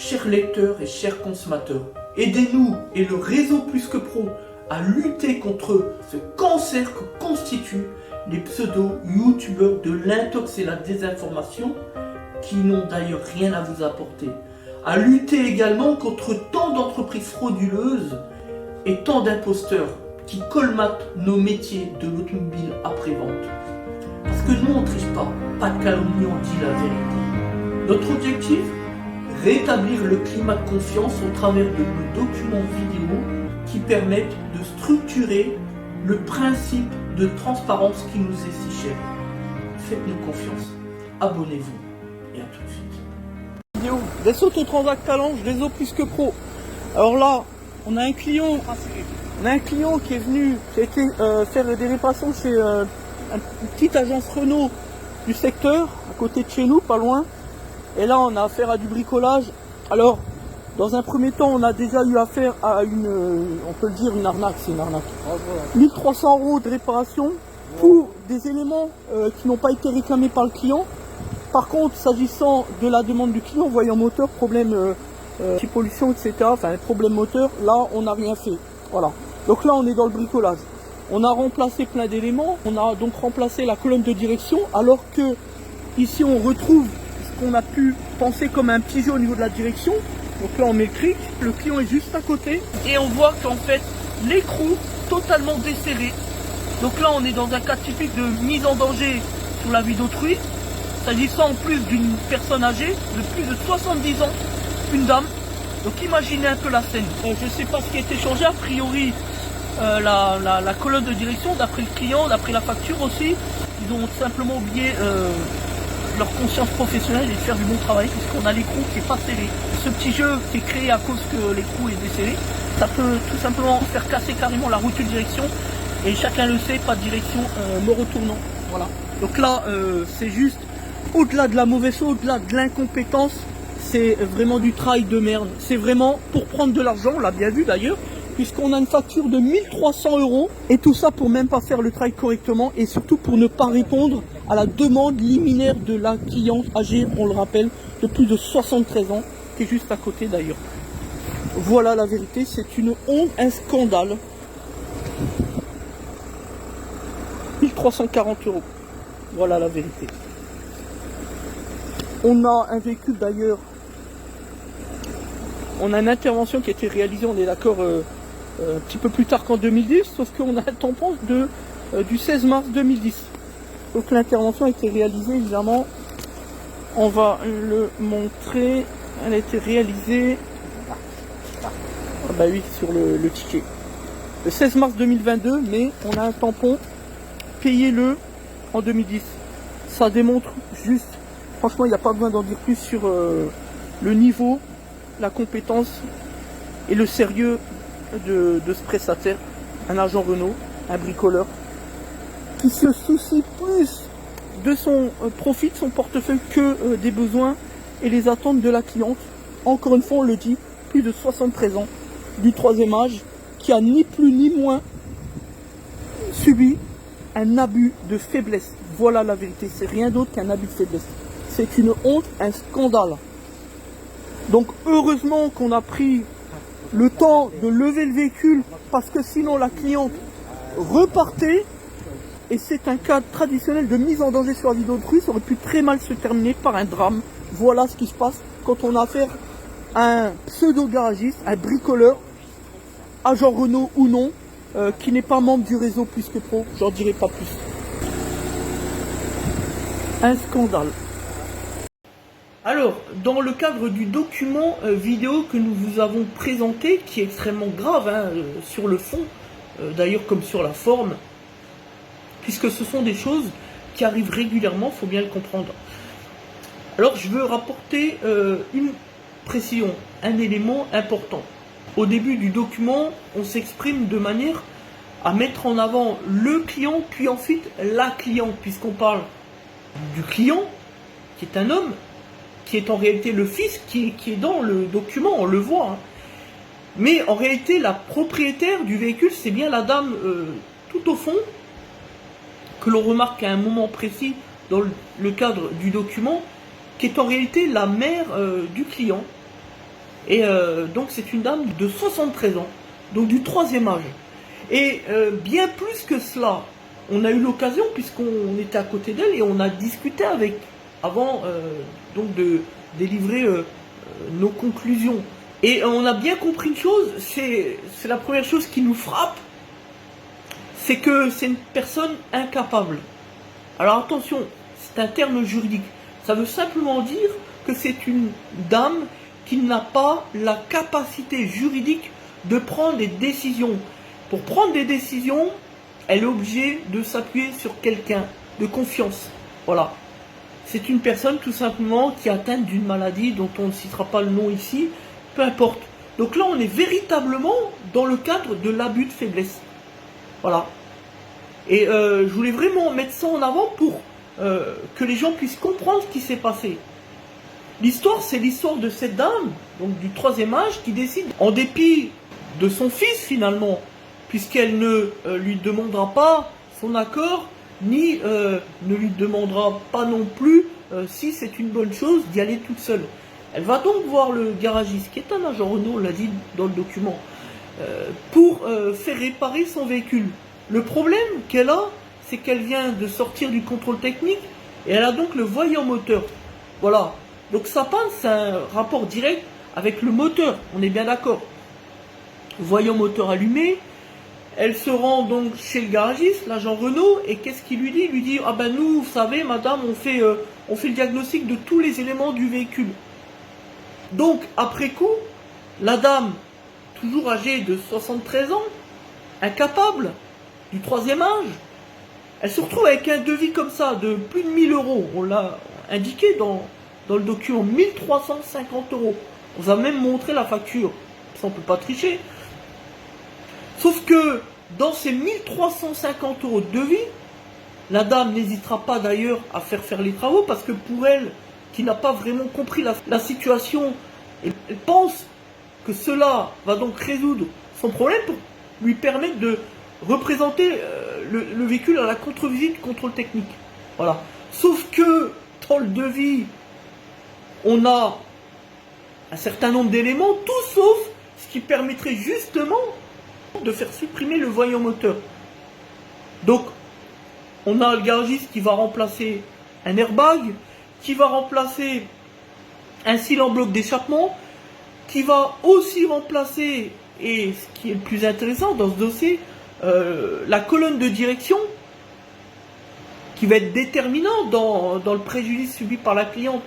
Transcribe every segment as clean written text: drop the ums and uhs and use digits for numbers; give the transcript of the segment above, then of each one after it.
chers lecteurs et chers consommateurs, aidez-nous et le réseau Plus que Pro à lutter contre ce cancer que constituent les pseudo-youtubeurs de l'intox et la désinformation qui n'ont d'ailleurs rien à vous apporter. À lutter également contre tant d'entreprises frauduleuses et tant d'imposteurs qui colmatent nos métiers de l'automobile après-vente. Parce que nous on ne triche pas de calomnie, on dit la vérité. Notre objectif, rétablir le climat de confiance au travers de nos documents vidéo qui permettent de structurer le principe de transparence qui nous est si cher. Faites-nous confiance, abonnez-vous et à tout de suite. Vidéo des Autotransact Talange, réseau Plus que Pro. Alors là, on a un client qui est venu, qui a été faire des réparations chez une petite agence Renault du secteur, à côté de chez nous, pas loin. Et là, on a affaire à du bricolage. Alors, dans un premier temps, on a déjà eu affaire à une, on peut le dire, une arnaque, c'est une arnaque. 1300 € de réparation pour des éléments qui n'ont pas été réclamés par le client. Par contre, s'agissant de la demande du client, voyant moteur, problème anti-pollution, etc., enfin, problème moteur, là, on n'a rien fait. Voilà. Donc là, on est dans le bricolage. On a remplacé plein d'éléments. On a donc remplacé la colonne de direction, alors que ici, on retrouve ce qu'on a pu penser comme un petit jeu au niveau de la direction. Donc là on met le cric, le client est juste à côté et on voit qu'en fait l'écrou totalement desserré. Donc là on est dans un cas typique de mise en danger sur la vie d'autrui, s'agissant en plus d'une personne âgée de plus de 70 ans, une dame. Donc imaginez un peu la scène. Je ne sais pas ce qui a été changé, a priori la colonne de direction, d'après le client, d'après la facture aussi, ils ont simplement oublié leur conscience professionnelle et de faire du bon travail, puisqu'on a l'écrou qui n'est pas serré. Ce petit jeu qui est créé à cause que l'écrou est desserré, ça peut tout simplement faire casser carrément la route de direction, et chacun le sait, pas de direction mort au tournant. Voilà. Donc là, c'est juste, au-delà de la mauvaise chose, au-delà de l'incompétence, c'est vraiment du travail de merde. C'est vraiment pour prendre de l'argent, on l'a bien vu d'ailleurs, puisqu'on a une facture de 1300 €, et tout ça pour même pas faire le travail correctement, et surtout pour ne pas répondre à la demande liminaire de la cliente âgée, on le rappelle, de plus de 73 ans, qui est juste à côté d'ailleurs. Voilà la vérité, c'est une honte, un scandale. 1340 €, voilà la vérité. On a un véhicule d'ailleurs, on a une intervention qui a été réalisée, on est d'accord, un petit peu plus tard qu'en 2010, sauf qu'on a un tampon du 16 mars 2010. Donc l'intervention a été réalisée, évidemment, on va le montrer, elle a été réalisée, ah bah oui, sur le ticket. Le 16 mars 2022, mais on a un tampon, payez-le en 2010. Ça démontre juste, franchement, il n'y a pas besoin d'en dire plus sur le niveau, la compétence et le sérieux de ce prestataire, un agent Renault, un bricoleur, qui se soucie plus de son profit, de son portefeuille, que des besoins et les attentes de la cliente. Encore une fois, on le dit, plus de 73 ans, du troisième âge, qui a ni plus ni moins subi un abus de faiblesse. Voilà la vérité, c'est rien d'autre qu'un abus de faiblesse. C'est une honte, un scandale. Donc heureusement qu'on a pris le temps de lever le véhicule, parce que sinon la cliente repartait, et c'est un cas traditionnel de mise en danger sur la vie d'autrui, ça aurait pu très mal se terminer par un drame. Voilà ce qui se passe quand on a affaire à un pseudo-garagiste, un bricoleur, agent Renault ou non, qui n'est pas membre du réseau Plus que Pro, j'en dirai pas plus. Un scandale. Alors, dans le cadre du document vidéo que nous vous avons présenté, qui est extrêmement grave sur le fond, d'ailleurs comme sur la forme, puisque ce sont des choses qui arrivent régulièrement, il faut bien le comprendre. Alors, je veux rapporter une précision, un élément important. Au début du document, on s'exprime de manière à mettre en avant le client, puis ensuite la cliente, puisqu'on parle du client, qui est un homme, qui est en réalité le fils, qui est dans le document, on le voit. Mais en réalité, la propriétaire du véhicule, c'est bien la dame tout au fond, que l'on remarque à un moment précis dans le cadre du document, qui est en réalité la mère du client. Et donc c'est une dame de 73 ans, donc du 3e âge. Et bien plus que cela, on a eu l'occasion, puisqu'on était à côté d'elle, et on a discuté avec, avant donc de délivrer nos conclusions. Et on a bien compris une chose, c'est la première chose qui nous frappe, c'est que c'est une personne incapable. Alors attention, c'est un terme juridique. Ça veut simplement dire que c'est une dame qui n'a pas la capacité juridique de prendre des décisions. Pour prendre des décisions, elle est obligée de s'appuyer sur quelqu'un de confiance. Voilà. C'est une personne tout simplement qui est atteinte d'une maladie dont on ne citera pas le nom ici, peu importe. Donc là, on est véritablement dans le cadre de l'abus de faiblesse. Voilà. Et je voulais vraiment mettre ça en avant pour que les gens puissent comprendre ce qui s'est passé. L'histoire, c'est l'histoire de cette dame, donc du 3e âge, qui décide, en dépit de son fils finalement, puisqu'elle ne lui demandera pas son accord, ni ne lui demandera pas non plus si c'est une bonne chose d'y aller toute seule. Elle va donc voir le garagiste, qui est un agent Renault, on l'a dit dans le document, pour faire réparer son véhicule. Le problème qu'elle a, c'est qu'elle vient de sortir du contrôle technique, et elle a donc le voyant moteur. Voilà. Donc sa panne, c'est un rapport direct avec le moteur, on est bien d'accord. Voyant moteur allumé, elle se rend donc chez le garagiste, l'agent Renault, et qu'est-ce qu'il lui dit? Il lui dit, ah ben nous, vous savez madame, on fait le diagnostic de tous les éléments du véhicule. Donc après coup, la dame, toujours âgée de 73 ans, incapable, du 3e âge, elle se retrouve avec un devis comme ça de plus de 1000 euros, on l'a indiqué dans le document, 1350 euros. On vous a même montré la facture, ça on ne peut pas tricher. Sauf que dans ces 1350 euros de devis, la dame n'hésitera pas d'ailleurs à faire les travaux, parce que pour elle, qui n'a pas vraiment compris la situation, elle pense que cela va donc résoudre son problème pour lui permettre de représenter le véhicule à la contre-visite, contrôle technique. Voilà. Sauf que dans le devis, on a un certain nombre d'éléments, tout sauf ce qui permettrait justement de faire supprimer le voyant moteur. Donc, on a le garagiste qui va remplacer un airbag, qui va remplacer un cylindre bloc d'échappement, qui va aussi remplacer, et ce qui est le plus intéressant dans ce dossier, la colonne de direction, qui va être déterminant dans le préjudice subi par la cliente.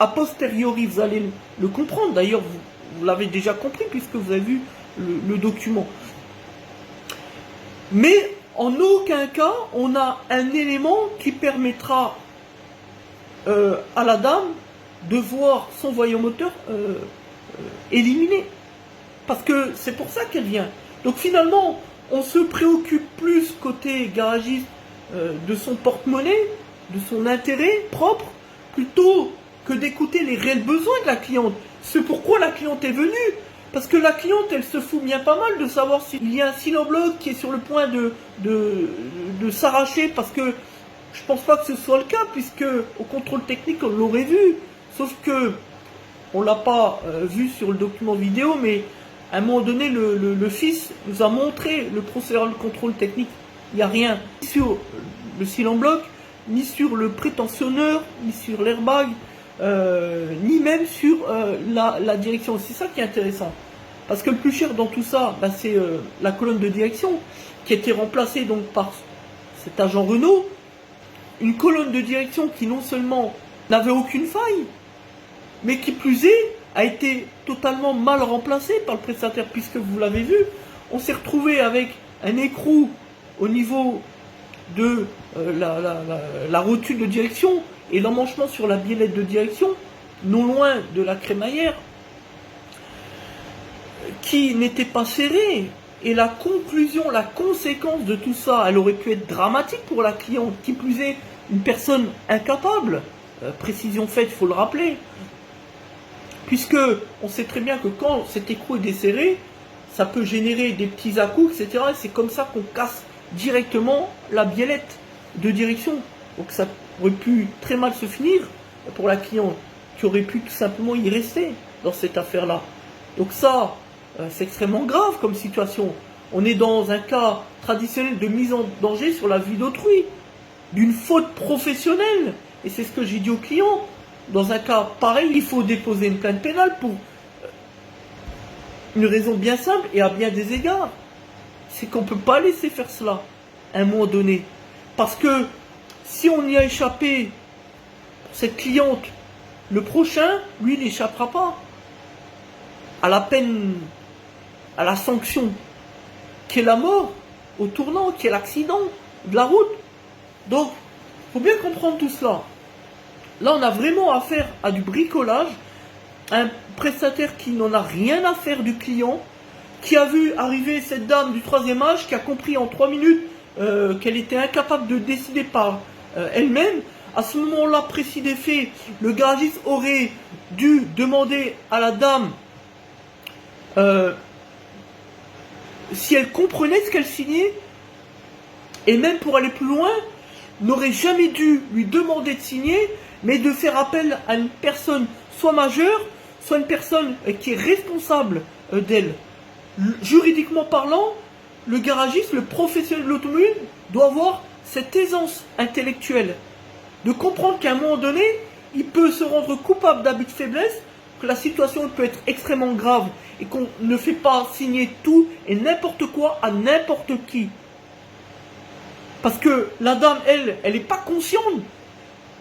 A posteriori, vous allez le comprendre, d'ailleurs vous l'avez déjà compris puisque vous avez vu le document. Mais en aucun cas, on a un élément qui permettra à la dame de voir son voyant moteur éliminé. Parce que c'est pour ça qu'elle vient. Donc finalement, on se préoccupe plus côté garagiste de son porte-monnaie, de son intérêt propre, plutôt que d'écouter les réels besoins de la cliente. C'est pourquoi la cliente est venue. Parce que la cliente, elle se fout bien pas mal de savoir s'il y a un cylindre qui est sur le point de s'arracher, parce que je pense pas que ce soit le cas, puisque au contrôle technique, on l'aurait vu. Sauf que on l'a pas vu sur le document vidéo, mais à un moment donné, le fils nous a montré le procédure de contrôle technique. Il n'y a rien ni sur le cylindre bloc, ni sur le prétentionneur, ni sur l'airbag, ni même sur la direction. C'est ça qui est intéressant. Parce que le plus cher dans tout ça, bah, c'est la colonne de direction, qui a été remplacée donc par cet agent Renault. Une colonne de direction qui non seulement n'avait aucune faille, mais qui plus est, a été totalement mal remplacée par le prestataire, puisque vous l'avez vu, on s'est retrouvé avec un écrou au niveau de la rotule de direction et l'emmanchement sur la biellette de direction, non loin de la crémaillère, qui n'était pas serré. Et la conclusion, la conséquence de tout ça, elle aurait pu être dramatique pour la cliente, qui plus est une personne incapable, précision faite, il faut le rappeler, puisque on sait très bien que quand cet écrou est desserré, ça peut générer des petits à-coups, etc. Et c'est comme ça qu'on casse directement la biellette de direction. Donc ça aurait pu très mal se finir pour la cliente, qui aurait pu tout simplement y rester dans cette affaire-là. Donc ça, c'est extrêmement grave comme situation. On est dans un cas traditionnel de mise en danger sur la vie d'autrui, d'une faute professionnelle. Et c'est ce que j'ai dit aux clients. Dans un cas pareil, il faut déposer une plainte pénale pour une raison bien simple et à bien des égards. C'est qu'on ne peut pas laisser faire cela à un moment donné. Parce que si on y a échappé, cette cliente, le prochain, lui, il n'échappera pas à la peine, à la sanction, qui est la mort au tournant, qui est l'accident de la route. Donc, il faut bien comprendre tout cela. Là, on a vraiment affaire à du bricolage, un prestataire qui n'en a rien à faire du client, qui a vu arriver cette dame du 3e âge, qui a compris en 3 minutes qu'elle était incapable de décider par elle-même. À ce moment-là précis des faits, le garagiste aurait dû demander à la dame si elle comprenait ce qu'elle signait, et même pour aller plus loin, n'aurait jamais dû lui demander de signer, mais de faire appel à une personne soit majeure, soit une personne qui est responsable d'elle. Juridiquement parlant, le garagiste, le professionnel de l'automobile, doit avoir cette aisance intellectuelle de comprendre qu'à un moment donné, il peut se rendre coupable d'abus de faiblesse, que la situation peut être extrêmement grave et qu'on ne fait pas signer tout et n'importe quoi à n'importe qui. Parce que la dame, elle n'est pas consciente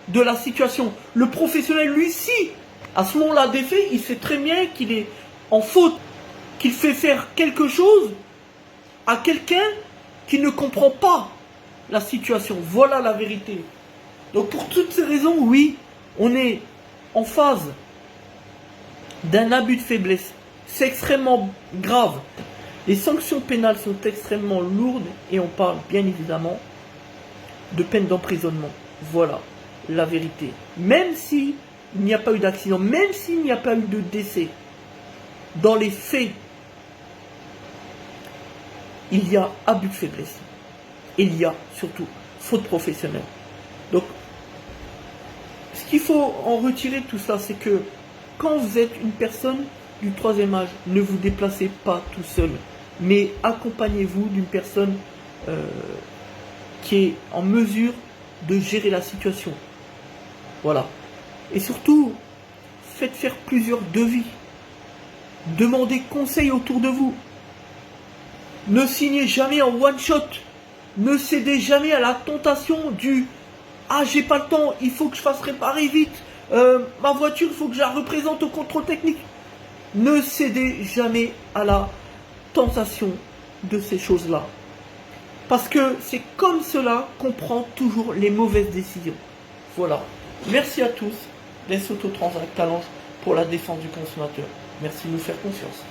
de la situation. Le professionnel, lui, si, à ce moment-là des faits, il sait très bien qu'il est en faute, qu'il fait faire quelque chose à quelqu'un qui ne comprend pas la situation. Voilà la vérité. Donc pour toutes ces raisons, oui, on est en phase d'un abus de faiblesse. C'est extrêmement grave. Les sanctions pénales sont extrêmement lourdes et on parle bien évidemment de peine d'emprisonnement. Voilà la vérité. Même s'il n'y a pas eu d'accident, même s'il n'y a pas eu de décès, dans les faits, il y a abus de faiblesse. Il y a surtout faute professionnelle. Donc, ce qu'il faut en retirer de tout ça, c'est que quand vous êtes une personne du 3e âge, ne vous déplacez pas tout seul, mais accompagnez-vous d'une personne qui est en mesure de gérer la situation. Voilà. Et surtout, faites faire plusieurs devis. Demandez conseil autour de vous. Ne signez jamais en one shot. Ne cédez jamais à la tentation du « Ah, j'ai pas le temps, il faut que je fasse réparer vite. Ma voiture, il faut que je la représente au contrôle technique. » Ne cédez jamais à la tentation de ces choses-là. Parce que c'est comme cela qu'on prend toujours les mauvaises décisions. Voilà. Merci à tous. Les Autotrans à Calange pour la défense du consommateur. Merci de nous faire confiance.